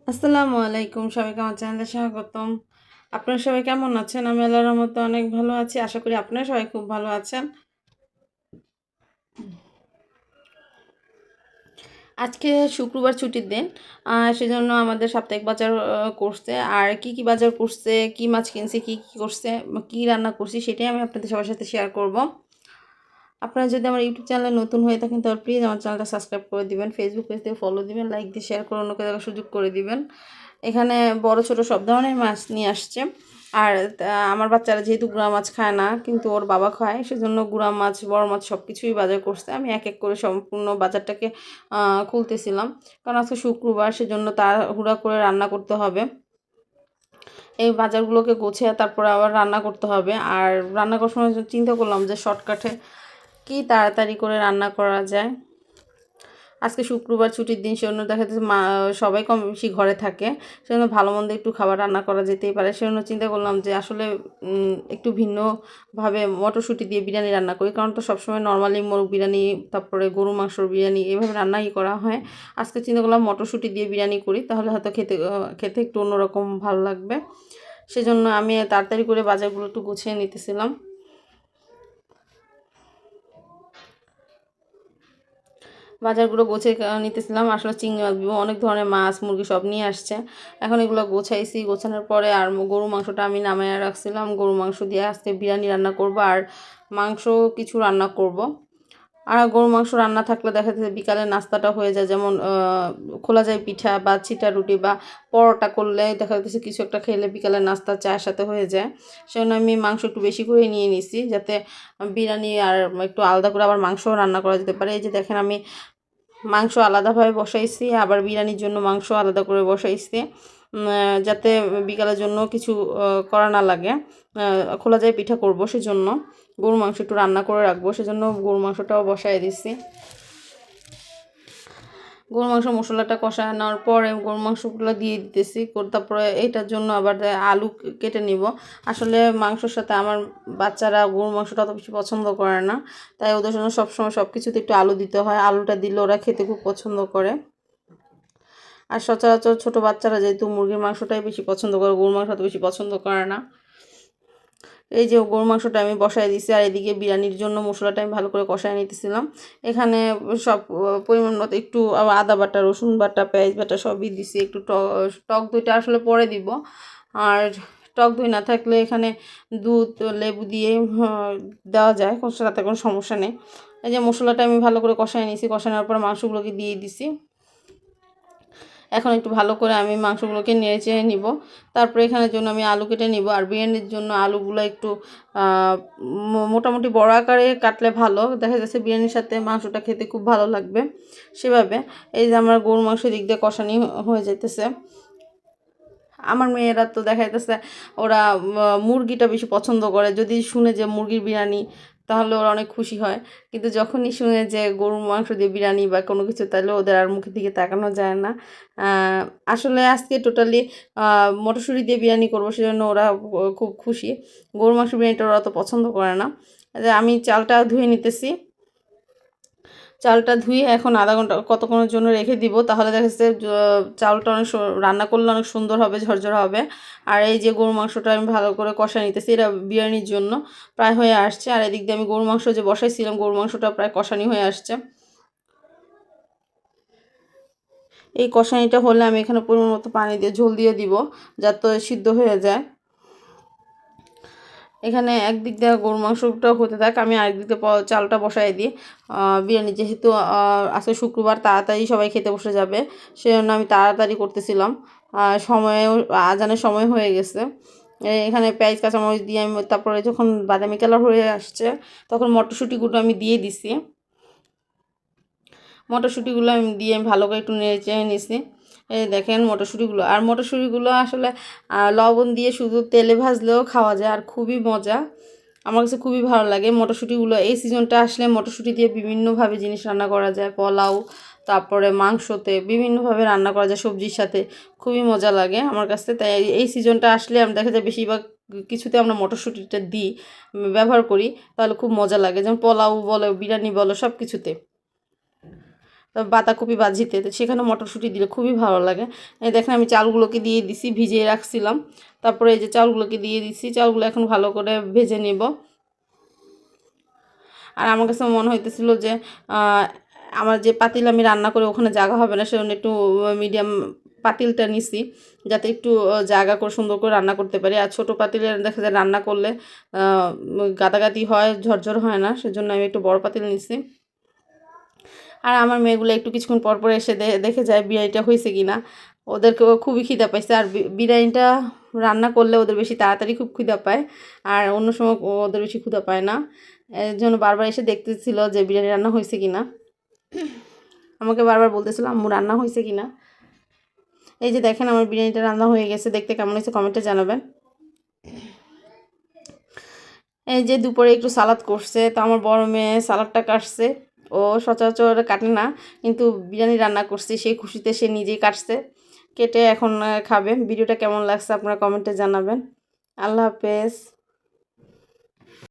আসসালামু আলাইকুম, সবাইকে আমার চ্যানেলে স্বাগতম। আপনারা সবাই কেমন আছেন? আমি আল্লাহর রহমতে অনেক ভালো আছি। আশা করি আপনারা সবাই খুব ভালো আছেন। আজকে শুক্রবার ছুটির দিন। সেজন্য আমাদের সাপ্তাহিক বাজার করছে। আর কি বাজার করছে, কি মাছ কিনছে, কি করছে, কি রান্না করছি সেটাই আমি আপনাদের সবার সাথে শেয়ার করব। আপনারা যদি আমার ইউটিউব চ্যানেলে নতুন হয়ে থাকেন তাহলে প্লিজ আমার চ্যানেলটা সাবস্ক্রাইব করে দিবেন, ফেসবুক পেজ থেকে ফলো দিবেন, লাইক দিয়ে শেয়ার করে অন্যকে দেখার সুযোগ করে দিবেন। এখানে বড় ছোট সব ধরনের মাছ নিয়ে আসছে। আর আমার বাচ্চারা যেহেতু গুঁড়া মাছ খায় না, কিন্তু ওর বাবা খায়, সেজন্য গুঁড়া মাছ বড় মাছ সব কিছুই বাজার করছে। আমি এক এক করে সম্পূর্ণ বাজারটাকে খুলতেছিলাম, কারণ আজকে শুক্রবার, সেজন্য তাড়াহুড়া করে রান্না করতে হবে। এই বাজারগুলোকে গুছিয়ে তারপরে আবার রান্না করতে হবে। আর রান্না করার সময় চিন্তা করলাম যে শর্টকাটে কি তাড়াতাড়ি করে রান্না করা যায়। আজকে শুক্রবার ছুটির দিন, সেজন্য দেখা যাচ্ছে সবাই কম বেশি ঘরে থাকে, সেজন্য ভালো মন্দ একটু খাবার রান্না করা যেতেই পারে। সেজন্য চিন্তা করলাম যে আসলে একটু ভিন্নভাবে মটরশুঁটি দিয়ে বিরিয়ানি রান্না করি, কারণ তো সবসময় নর্মালি মোরগ বিরিয়ানি, তারপরে গরু মাংসর বিরিয়ানি এভাবে রান্নাই করা হয়। আজকে চিন্তা করলাম মটরশুঁটি দিয়ে বিরিয়ানি করি, তাহলে হয়তো খেতে খেতে একটু অন্যরকম ভালো লাগবে। সেজন্য আমি তাড়াতাড়ি করে বাজারগুলো একটু গুছিয়ে নিতেছিলাম। বাজারগুলো গোছিয়ে নিতেছিলাম। আসলে চিংড়ি মাছ, অনেক ধরনের মাছ মুরগি সব নিয়ে আসছে। এখন এগুলো গোছাইছি, গোছানোর পরে আর গরু মাংসটা আমি নামাইয়া রাখছিলাম। গরু মাংস দিয়ে আজকে বিরিয়ানি রান্না করব, আর মাংস কিছু রান্না করব। আর গরু মাংস রান্না থাকলে দেখা যাচ্ছে বিকালের নাস্তাটা হয়ে যায়, যেমন খোলা যায় পিঠা বা ছিটা রুটি বা পরোটা করলে দেখা যাচ্ছে কিছু একটা খেলে বিকালের নাস্তা চায়ের সাথে হয়ে যায়। সেজন্য আমি মাংস একটু বেশি করে নিয়ে নিছি, যাতে বিরিয়ানি আর একটু আলাদা করে আবার মাংসও রান্না করা যেতে পারে। এই যে দেখেন, আমি মাংস আলাদাভাবে বসাইছি, আবার বিরিয়ানির জন্য মাংস আলাদা করে বসাইছি, যাতে বিকালের জন্য কিছু করা না লাগে। খোলা যায় পিঠা করব, সেজন্য গরু মাংস একটু রান্না করে রাখবো, সেজন্য গরু মাংসটাও বসাই দিচ্ছি। গরু মাংস মশলাটা কষানোর পরে গরু মাংসগুলো দিয়ে দিতেছি। তারপরে এইটার জন্য আবার আলু কেটে নিব। আসলে মাংসর সাথে আমার বাচ্চারা গরু মাংসটা অত বেশি পছন্দ করে না, তাই ওদের জন্য সবসময় সব কিছুতে একটু আলু দিতে হয়। আলুটা দিলে ওরা খেতে খুব পছন্দ করে। আর সচরাচর ছোটো বাচ্চারা যেহেতু মুরগির মাংসটাই বেশি পছন্দ করে, গরুর মাংস অত বেশি পছন্দ করে না। এই যে গরু মাংসটা আমি বসায় দিছি, আর এদিকে বিরিয়ানির জন্য মশলাটা আমি ভালো করে কষায় নিতেছিলাম। এখানে সব পরিমাণ মতো একটু আদা বাটা, রসুন বাটা, পেঁয়াজ বাটা সবই দিছি। একটু টক দইটা আসলে পরে দিব। আর টক দই না থাকলে এখানে দুধ, লেবু দিয়ে দেওয়া যায়, তাতে কোনো সমস্যা নেই। এই যে মশলাটা আমি ভালো করে কষায় নিয়েছি, কষানোর পর মাংসগুলোকে দিয়ে দিছি। এখন একটু ভালো করে আমি মাংসগুলোকে নেড়ে চেড়ে নিব। তারপরে এখানের জন্য আমি আলু কেটে নিব। আর বিরিয়ানির জন্য আলুগুলো একটু মোটামুটি বড় আকারে কাটলে ভালো, দেখা যাচ্ছে বিরিয়ানির সাথে মাংসটা খেতে খুব ভালো লাগবে। সেভাবে এই যে আমার গরু মাংস দিক দিয়ে কষানি হয়ে যাইতেছে। আমার মেয়েরা তো দেখা যাচ্ছে ওরা মুরগিটা বেশি পছন্দ করে। যদি শুনে যে মুরগির বিরিয়ানি, তাহলে ওরা অনেক খুশি হয়। কিন্তু যখনই শুনে যে গরুর মাংস দিয়ে বিরিয়ানি বা কোনো কিছু, তাহলে ওদের আর মুখের দিকে তাকানো যায় না। আসলে আজকে টোটালি মটরশুঁটি দিয়ে বিরিয়ানি করবো, সেজন্য ওরা খুব খুশি। গরুর মাংস বিরিয়ানিটা ওরা তো পছন্দ করে না। আমি চালটা ধুয়ে নিতেছি। চালটা ধুয়ে এখন আধা ঘন্টা কতক্ষণের জন্য রেখে দিব, তাহলে দেখা যাচ্ছে চালটা অনেক রান্না করলে অনেক সুন্দর হবে, ঝরঝরা হবে। আর এই যে গরু মাংসটা আমি ভালো করে কষায় নিতেছি, এটা বিরিয়ানির জন্য প্রায় হয়ে আসছে। আর এদিক দিয়ে আমি গরু মাংস যে বসাইছিলাম, গরু মাংসটা প্রায় কষানি হয়ে আসছে। এই কষানিটা হলে আমি এখানে পরিমাণ মতো পানি দিয়ে ঝোল দিয়ে দিব, যাতে সিদ্ধ হয়ে যায়। এখানে একদিক দিয়ে গরু মাংসটা হতে থাক, আমি আরেকদিক দিয়ে চালটা বসাই দিই। বিরিয়ানি যেহেতু আজকে শুক্রবার, তাড়াতাড়ি সবাই খেতে বসে যাবে, সেজন্য আমি তাড়াতাড়ি করতেছিলাম। সময়েও আজানের সময় হয়ে গেছে। এখানে পেঁয়াজ কাঁচামরিচ দিয়ে আমি, তারপরে যখন বাদামি কালার হয়ে আসছে, তখন মটরশুঁটিগুলো আমি দিয়ে দিছি। মটরশুঁটিগুলো আমি দিয়ে আমি ভালো করে একটু নেড়ে চেড়ে নিছি। এই দেখেন মটরশুঁটিগুলো, আর মটরশুঁটিগুলো আসলে লবণ দিয়ে শুধু তেলে ভাজলেও খাওয়া যায়, আর খুবই মজা। আমার কাছে খুবই ভালো লাগে মটরশুঁটিগুলো। এই সিজনটা আসলে মটরশুঁটি দিয়ে বিভিন্নভাবে জিনিস রান্না করা যায়, পোলাও, তারপরে মাংসতে বিভিন্নভাবে রান্না করা যায়, সবজির সাথে খুবই মজা লাগে আমার কাছে। তাই এই সিজনটা আসলে আমি দেখা যায় বেশিরভাগ কিছুতে আমরা মটরশুঁটিটা দিই, ব্যবহার করি, তাহলে খুব মজা লাগে। যেমন পোলাও বলো, বিরিয়ানি বলো, সব কিছুতে। বাঁধাকপি ভাজিতে, তো সেখানে মটরশুঁটি দিলে খুবই ভালো লাগে। এই দেখেন আমি চালগুলোকে দিয়ে দিছি, ভিজিয়ে রাখছিলাম, তারপরে এই যে চালগুলোকে দিয়ে দিছি, চালগুলো এখন ভালো করে ভেজে নেব। আর আমার কাছে মনে হইতেছিল যে আমার যে পাতিল আমি রান্না করে ওখানে জায়গা হবে না, সেজন্য একটু মিডিয়াম পাতিলটা নিছি, যাতে একটু জায়গা করে সুন্দর করে রান্না করতে পারি। আর ছোটো পাতিলে দেখা যায় রান্না করলে গাদাগাদি হয়, ঝরঝর হয় না, সেজন্য আমি একটু বড় পাতিল নিছি। আর আমার মেয়েগুলো একটু কিছুক্ষণ পর পর এসে দেখে যায় বিরিয়ানিটা হয়েছে কি না। ওদেরকেও খুবই খিদা পাইছে, আর বিরিয়ানিটা রান্না করলে ওদের বেশি তাড়াতাড়ি খুব খিদা পায়, আর অন্য সময় ওদের বেশি ক্ষুধা পায় না। এর জন্য বারবার এসে দেখতেছিল যে বিরিয়ানি রান্না হয়েছে কি না, আমাকে বারবার বলতেছিল আম্মু রান্না হয়েছে কি না। এই যে দেখেন আমার বিরিয়ানিটা রান্না হয়ে গেছে, দেখতে কেমন হয়েছে কমেন্টে জানাবেন। এই যে দুপুরে একটু সালাদ করছে, তো আমার বড় মেয়ে সালাদটা কাটছে, ও সচরাচর কাটে না, কিন্তু বিরিয়ানি রান্না করছি সেই খুশিতে সে নিজেই কাটছে, কেটে এখন খাবে। ভিডিওটা কেমন লাগছে আপনারা কমেন্টে জানাবেন। আল্লাহ হাফেজ।